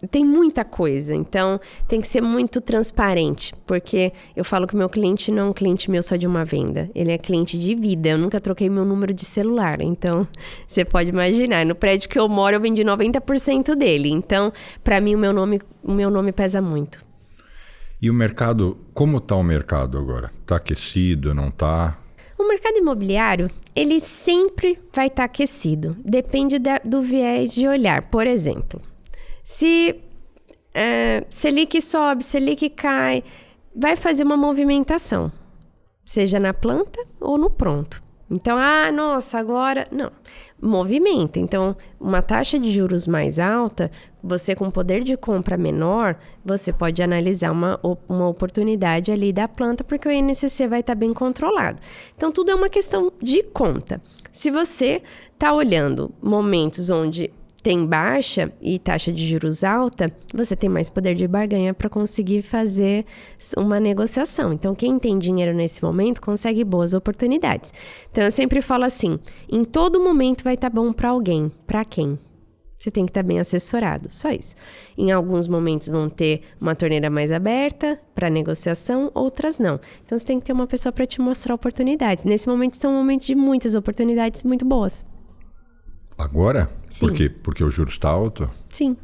tem muita coisa. Então, tem que ser muito transparente. Porque eu falo que o meu cliente não é um cliente meu só de uma venda. Ele é cliente de vida. Eu nunca troquei meu número de celular. Então, você pode imaginar. No prédio que eu moro, eu vendi 90% dele. Então, para mim, o meu nome pesa muito. E o mercado, como está o mercado agora? Está aquecido, não está? O mercado imobiliário, ele sempre vai estar aquecido. Depende do viés de olhar. Por exemplo, se Selic sobe, Selic cai, vai fazer uma movimentação. Seja na planta ou no pronto. Então, nossa, agora... Não, movimenta. Então, uma taxa de juros mais alta, você com poder de compra menor, você pode analisar uma oportunidade ali da planta, porque o INCC vai estar bem controlado. Então, tudo é uma questão de conta. Se você está olhando momentos onde tem baixa e taxa de juros alta, você tem mais poder de barganha para conseguir fazer uma negociação. Então, quem tem dinheiro nesse momento consegue boas oportunidades. Então, eu sempre falo assim, em todo momento vai estar bom para alguém. Para quem? Você tem que estar bem assessorado, só isso. Em alguns momentos vão ter uma torneira mais aberta para negociação, outras não. Então, você tem que ter uma pessoa para te mostrar oportunidades. Nesse momento, são momentos de muitas oportunidades muito boas. Agora? Sim. Por quê? Porque o juros está alto? Sim.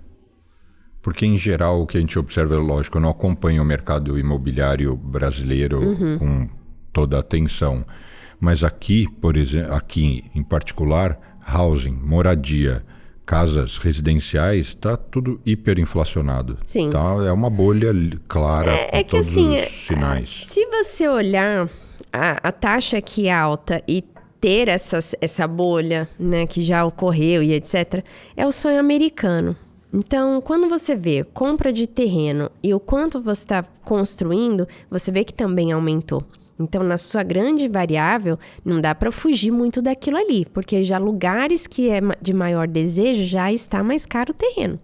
Porque, em geral, o que a gente observa, é lógico, eu não acompanho o mercado imobiliário brasileiro com toda a atenção. Mas aqui, por exemplo, aqui em particular, housing, moradia, casas residenciais, está tudo hiperinflacionado. Sim. Tá? É uma bolha clara com que todos assim, os sinais. Se você olhar a taxa aqui alta e ter essa bolha, né, que já ocorreu e etc., é o sonho americano. Então, quando você vê compra de terreno e o quanto você está construindo, você vê que também aumentou. Então, na sua grande variável, não dá para fugir muito daquilo ali, porque já lugares que é de maior desejo, já está mais caro o terreno.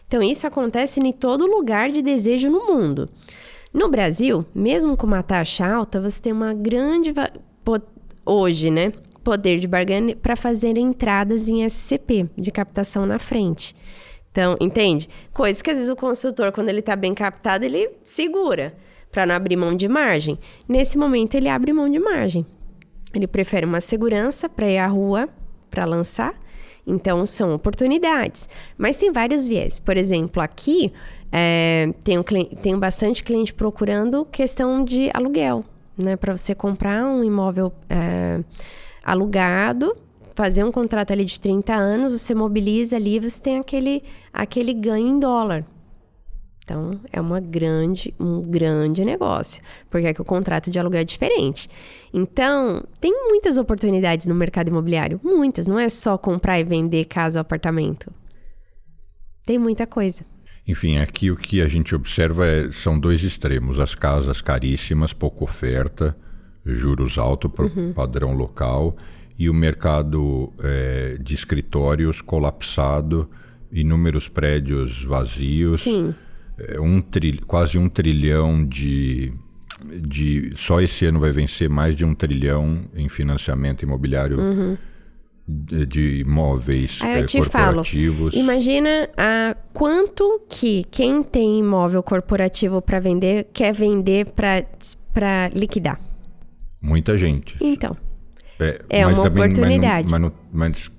Então, isso acontece em todo lugar de desejo no mundo. No Brasil, mesmo com uma taxa alta, você tem uma grande, hoje, né, poder de barganha para fazer entradas em SCP, de captação na frente. Então, entende? Coisas que às vezes o consultor, quando ele está bem captado, ele segura para não abrir mão de margem. Nesse momento, ele abre mão de margem. Ele prefere uma segurança para ir à rua, para lançar. Então, são oportunidades. Mas tem vários viés. Por exemplo, aqui, tenho bastante cliente procurando questão de aluguel, né? Para você comprar um imóvel alugado, fazer um contrato ali de 30 anos, você mobiliza ali, você tem aquele ganho em dólar. Então, é um grande negócio, porque é que o contrato de aluguel é diferente. Então, tem muitas oportunidades no mercado imobiliário, muitas, não é só comprar e vender casa ou apartamento. Tem muita coisa. Enfim, aqui o que a gente observa são dois extremos, as casas caríssimas, pouca oferta, juros altos para o padrão local, e o mercado de escritórios colapsado, inúmeros prédios vazios. Sim. Quase 1 trilhão só esse ano vai vencer mais de 1 trilhão em financiamento imobiliário de imóveis corporativos. Falo, imagina quanto que quem tem imóvel corporativo para vender quer vender para liquidar. Muita gente. Então. É uma oportunidade. Mas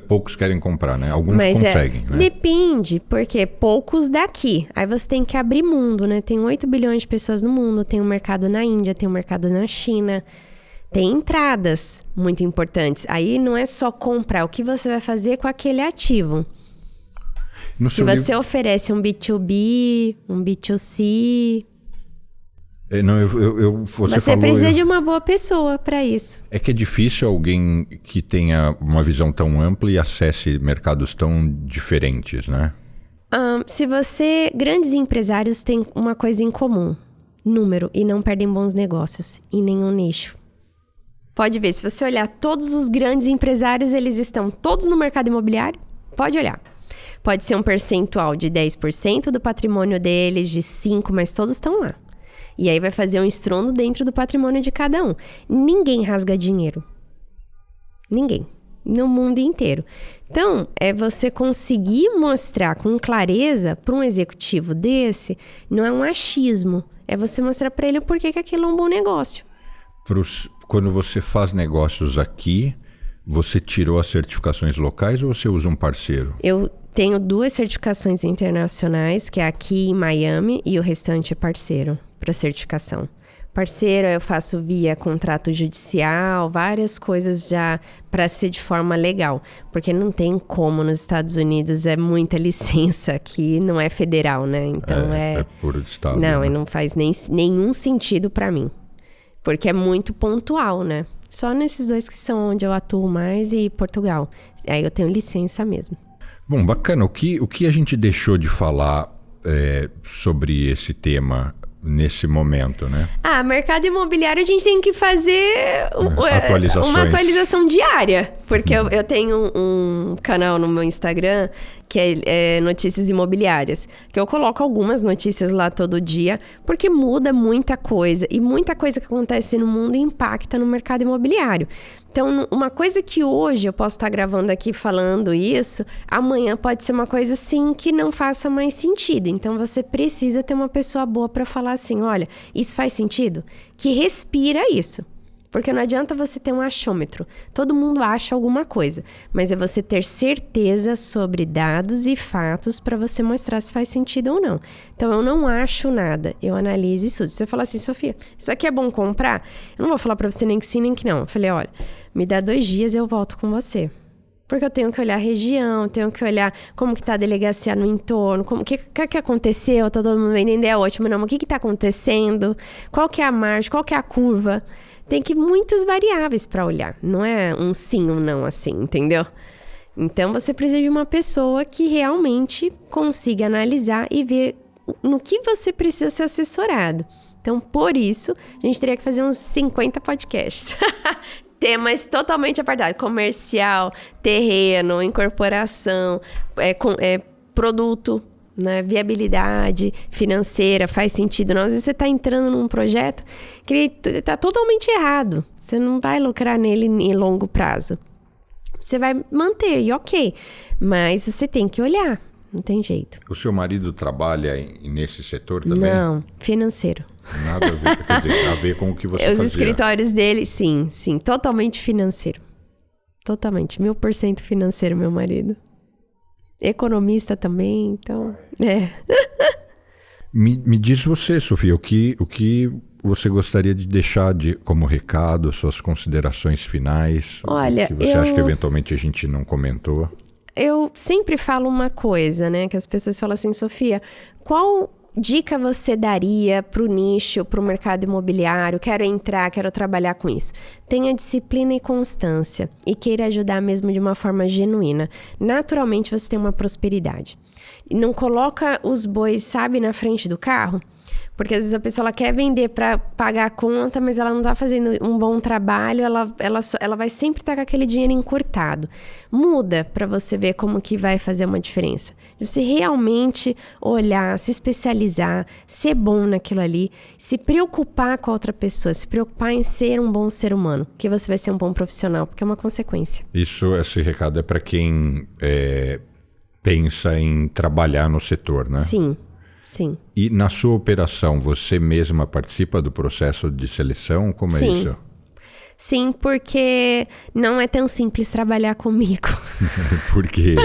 poucos querem comprar, né? Alguns conseguem, né? Depende, porque poucos daqui. Aí você tem que abrir mundo, né? Tem 8 bilhões de pessoas no mundo, tem um mercado na Índia, tem um mercado na China. Tem entradas muito importantes. Aí não é só comprar, o que você vai fazer com aquele ativo. Se você oferece um B2B, um B2C... Você precisa de uma boa pessoa para isso. É que é difícil alguém que tenha uma visão tão ampla e acesse mercados tão diferentes, né? Grandes empresários têm uma coisa em comum: número, e não perdem bons negócios em nenhum nicho. Pode ver, se você olhar todos os grandes empresários, eles estão todos no mercado imobiliário. Pode olhar. Pode ser um percentual de 10% do patrimônio deles, de 5%, mas todos estão lá. E aí vai fazer um estrondo dentro do patrimônio de cada um. Ninguém rasga dinheiro. Ninguém. No mundo inteiro. Então, é você conseguir mostrar com clareza para um executivo desse, não é um achismo. É você mostrar para ele o porquê que aquilo é um bom negócio. Quando você faz negócios aqui, você tirou as certificações locais ou você usa um parceiro? Eu tenho 2 certificações internacionais, que é aqui em Miami, e o restante é parceiro para certificação. Parceiro, eu faço via contrato judicial, várias coisas já para ser de forma legal. Porque não tem como nos Estados Unidos, é muita licença, aqui não é federal, né? Então é por estado. Não, né? E não faz nenhum sentido para mim. Porque é muito pontual, né? Só nesses 2 que são onde eu atuo mais e Portugal. Aí eu tenho licença mesmo. Bom, bacana. O que a gente deixou de falar sobre esse tema nesse momento, né? Mercado imobiliário a gente tem que fazer uma atualização diária. Porque eu tenho um canal no meu Instagram que é Notícias Imobiliárias, que eu coloco algumas notícias lá todo dia, porque muda muita coisa. E muita coisa que acontece no mundo impacta no mercado imobiliário. Então, uma coisa que hoje eu posso estar gravando aqui falando isso, amanhã pode ser uma coisa assim que não faça mais sentido. Então, você precisa ter uma pessoa boa para falar assim, olha, isso faz sentido? Que respira isso. Porque não adianta você ter um achômetro. Todo mundo acha alguma coisa. Mas é você ter certeza sobre dados e fatos para você mostrar se faz sentido ou não. Então, eu não acho nada. Eu analiso isso. Se você falar assim, Sofia, isso aqui é bom comprar? Eu não vou falar para você nem que sim, nem que não. Eu falei, olha, me dá 2 dias e eu volto com você. Porque eu tenho que olhar a região, tenho que olhar como que tá a delegacia no entorno, o que aconteceu, tá todo mundo vendendo, é ótimo, não, mas o que tá acontecendo, qual que é a margem, qual que é a curva. Tem que muitas variáveis para olhar, não é um sim ou não assim, entendeu? Então você precisa de uma pessoa que realmente consiga analisar e ver no que você precisa ser assessorado. Então, por isso, a gente teria que fazer uns 50 podcasts. Temas totalmente apartados. Comercial, terreno, incorporação, produto, né? Viabilidade financeira, faz sentido. Não, às vezes você está entrando num projeto que está totalmente errado. Você não vai lucrar nele em longo prazo. Você vai manter, e ok. Mas você tem que olhar. Não tem jeito. O seu marido trabalha nesse setor também? Não, financeiro. Nada a ver, quer dizer, a ver com o que você fazia. Os escritórios dele, sim, totalmente financeiro. Totalmente, 1000% financeiro, meu marido. Economista também, então, Me diz você, Sofia, o que você gostaria de deixar como recado, suas considerações finais? Olha, o que você acha que eventualmente a gente não comentou? Eu sempre falo uma coisa, né? Que as pessoas falam assim, Sofia, qual dica você daria para o nicho, para o mercado imobiliário? Quero entrar, quero trabalhar com isso. Tenha disciplina e constância e queira ajudar mesmo de uma forma genuína. Naturalmente você tem uma prosperidade. E não coloca os bois, sabe, na frente do carro. Porque às vezes a pessoa ela quer vender para pagar a conta, mas ela não está fazendo um bom trabalho, ela vai sempre estar com aquele dinheiro encurtado. Muda para você ver como que vai fazer uma diferença. Você realmente olhar, se especializar, ser bom naquilo ali, se preocupar com a outra pessoa, se preocupar em ser um bom ser humano, que você vai ser um bom profissional, porque é uma consequência. Esse recado é para quem pensa em trabalhar no setor, né? Sim. Sim. E na sua operação, você mesma participa do processo de seleção? Como é isso? Sim, porque não é tão simples trabalhar comigo. Por quê?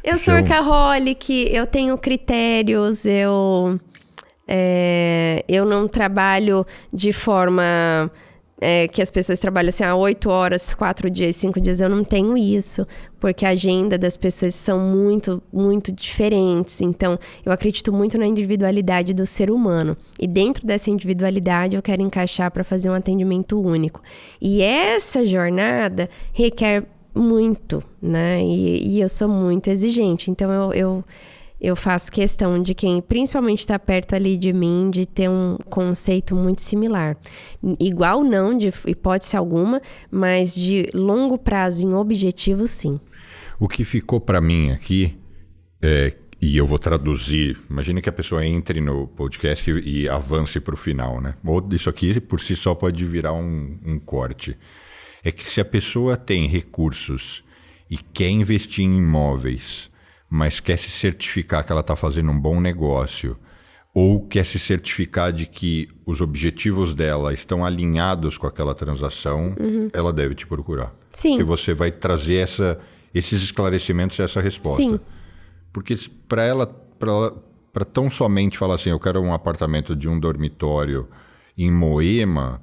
Eu sou workaholic, eu tenho critérios, eu não trabalho de forma que as pessoas trabalham assim, 8 horas, 4 dias, 5 dias. Eu não tenho isso, porque a agenda das pessoas são muito, muito diferentes. Então, eu acredito muito na individualidade do ser humano. E dentro dessa individualidade, eu quero encaixar para fazer um atendimento único. E essa jornada requer muito, né? E eu sou muito exigente. Então, eu faço questão de quem principalmente está perto ali de mim, de ter um conceito muito similar. Igual não, de hipótese alguma, mas de longo prazo em objetivo, sim. O que ficou para mim aqui, e eu vou traduzir, imagine que a pessoa entre no podcast e avance para o final, né? Ou isso aqui por si só pode virar um corte. É que se a pessoa tem recursos e quer investir em imóveis, mas quer se certificar que ela está fazendo um bom negócio, ou quer se certificar de que os objetivos dela estão alinhados com aquela transação, ela deve te procurar. Sim. Porque você vai trazer esses esclarecimentos e essa resposta. Sim. Porque para tão somente falar assim, eu quero um apartamento de um dormitório em Moema,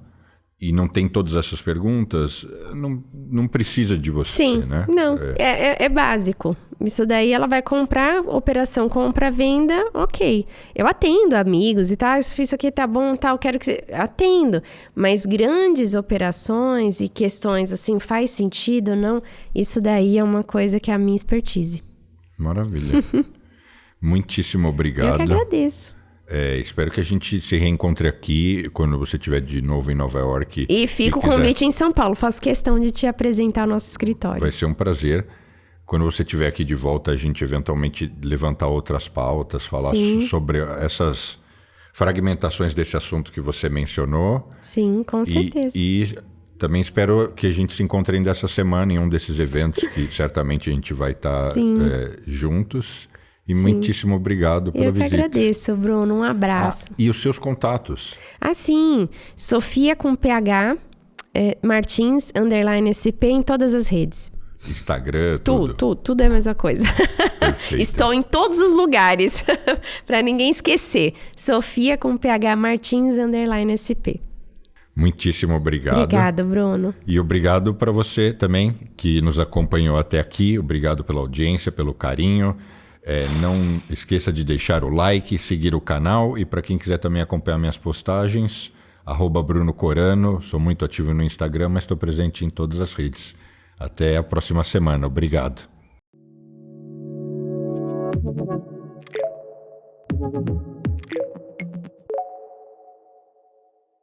e não tem todas essas perguntas, não precisa de você, sim, né? Não, é básico. Isso daí ela vai comprar, operação compra-venda, ok. Eu atendo amigos e tal, isso aqui tá bom, tal, quero que você... Atendo, mas grandes operações e questões assim, faz sentido ou não? Isso daí é uma coisa que é a minha expertise. Maravilha. Muitíssimo obrigado. Eu que agradeço. Espero que a gente se reencontre aqui quando você estiver de novo em Nova York. E fica o convite em São Paulo. Faço questão de te apresentar o nosso escritório. Vai ser um prazer. Quando você estiver aqui de volta, a gente eventualmente levantar outras pautas, falar sobre essas fragmentações desse assunto que você mencionou. Sim, com certeza. E também espero que a gente se encontre ainda essa semana em um desses eventos que certamente a gente vai estar juntos. E muitíssimo obrigado pela visita. Eu que agradeço, Bruno. Um abraço. E os seus contatos? Sim. Sofia com PH, Martins_SP em todas as redes. Instagram, tudo. Tudo é a mesma coisa. Estou em todos os lugares, para ninguém esquecer. Sofia com PH Martins_SP. Muitíssimo obrigado. Obrigada, Bruno. E obrigado para você também que nos acompanhou até aqui. Obrigado pela audiência, pelo carinho. Não esqueça de deixar o like, seguir o canal. E para quem quiser também acompanhar minhas postagens, @Bruno Corano. Sou muito ativo no Instagram, mas estou presente em todas as redes. Até a próxima semana. Obrigado.